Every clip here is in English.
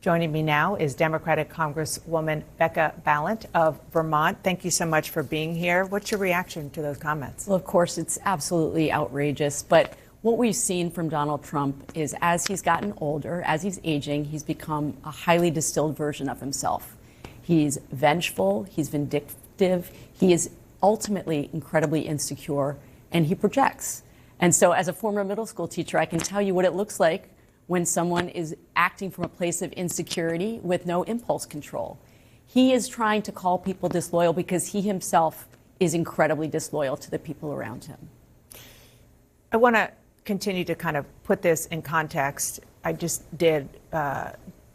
Joining me now is Democratic Congresswoman Becca Balint of Vermont. Thank you so much for being here. What's your reaction to those comments? Well, of course, it's absolutely outrageous. But what we've seen from Donald Trump is as he's gotten older, as he's aging, he's become a highly distilled version of himself. He's vengeful, he's vindictive, he is ultimately incredibly insecure, and he projects. And so as a former middle school teacher, I can tell you what it looks like when someone is acting from a place of insecurity with no impulse control. He is trying to call people disloyal because he himself is incredibly disloyal to the people around him. I want to continue to kind of put this in context. I just did,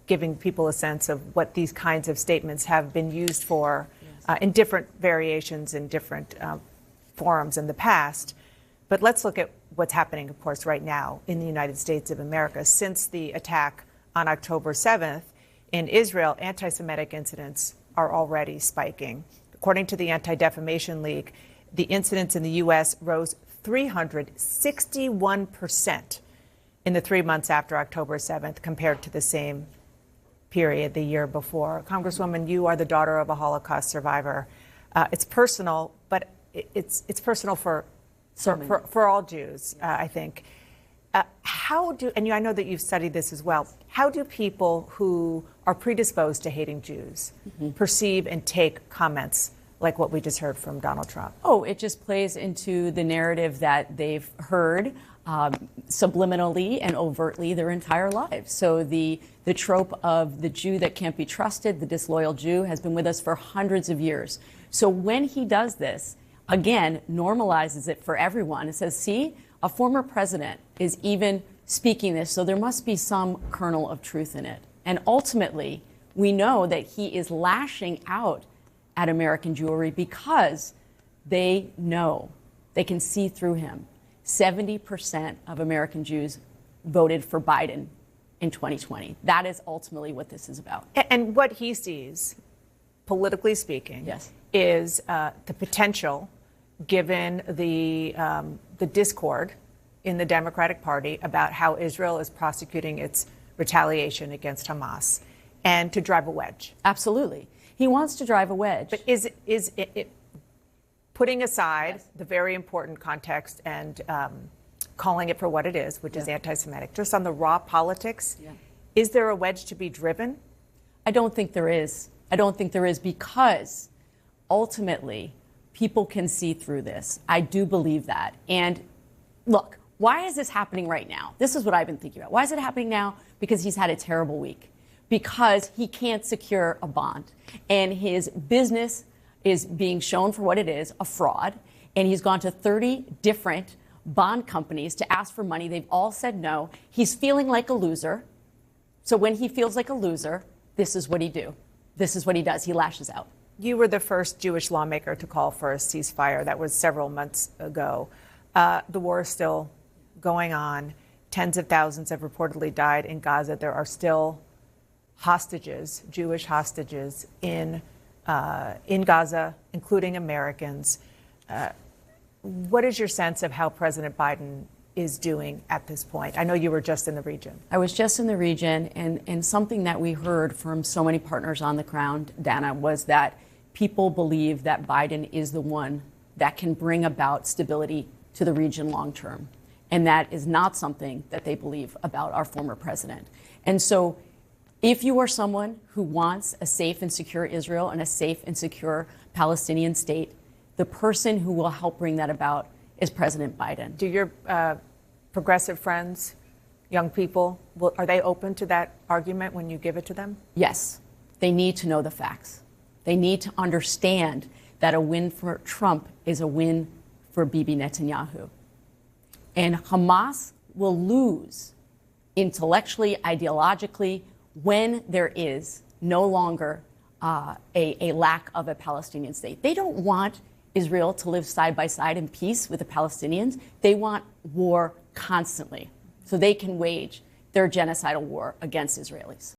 giving people a sense of what these kinds of statements have been used for in different variations in different forums in the past. But let's look at what's happening, of course, right now in the United States of America. Since the attack on October 7th in Israel, anti-Semitic incidents are already spiking. According to the Anti-Defamation League, the incidents in the U.S. rose 361% in the 3 months after October 7th compared to the same period the year before. Congresswoman, you are the daughter of a Holocaust survivor. It's personal, but it's personal for all Jews, I think. I know that you've studied this as well, how do people who are predisposed to hating Jews perceive and take comments like what we just heard from Donald Trump? Oh, it just plays into the narrative that they've heard subliminally and overtly their entire lives. So the trope of the Jew that can't be trusted, the disloyal Jew, has been with us for hundreds of years. So when he does this, again, normalizes it for everyone. It says, see, a former president is even speaking this, so there must be some kernel of truth in it. And ultimately, we know that he is lashing out at American Jewry because they know, they can see through him. 70% of American Jews voted for Biden in 2020. That is ultimately what this is about. And what he sees, politically speaking, yes, is the potential, given the discord in the Democratic Party about how Israel is prosecuting its retaliation against Hamas, and to drive a wedge. Absolutely. He wants to drive a wedge. But is it putting aside the very important context and calling it for what it is, which is anti-Semitic, just on the raw politics, is there a wedge to be driven? I don't think there is. I don't think there is, because ultimately people can see through this. I do believe that. And look, why is this happening right now? This is what I've been thinking about. Why is it happening now? Because he's had a terrible week. Because he can't secure a bond. And his business is being shown for what it is, a fraud. And he's gone to 30 different bond companies to ask for money. They've all said no. He's feeling like a loser. So when he feels like a loser, this is what he do. This is what he does. He lashes out. You were the first Jewish lawmaker to call for a ceasefire. That was several months ago. The war is still going on. Tens of thousands have reportedly died in Gaza. There are still hostages, Jewish hostages, in Gaza, including Americans. What is your sense of how President Biden is doing at this point? I know you were just in the region. I was just in the region, and something that we heard from so many partners on the ground, Dana, was that people believe that Biden is the one that can bring about stability to the region long term. And that is not something that they believe about our former president. And so if you are someone who wants a safe and secure Israel and a safe and secure Palestinian state, the person who will help bring that about is President Biden. Do your progressive friends, young people, are they open to that argument when you give it to them? Yes. They need to know the facts. They need to understand that a win for Trump is a win for Bibi Netanyahu. And Hamas will lose intellectually, ideologically, when there is no longer a lack of a Palestinian state. They don't want Israel to live side by side in peace with the Palestinians. They want war constantly so they can wage their genocidal war against Israelis.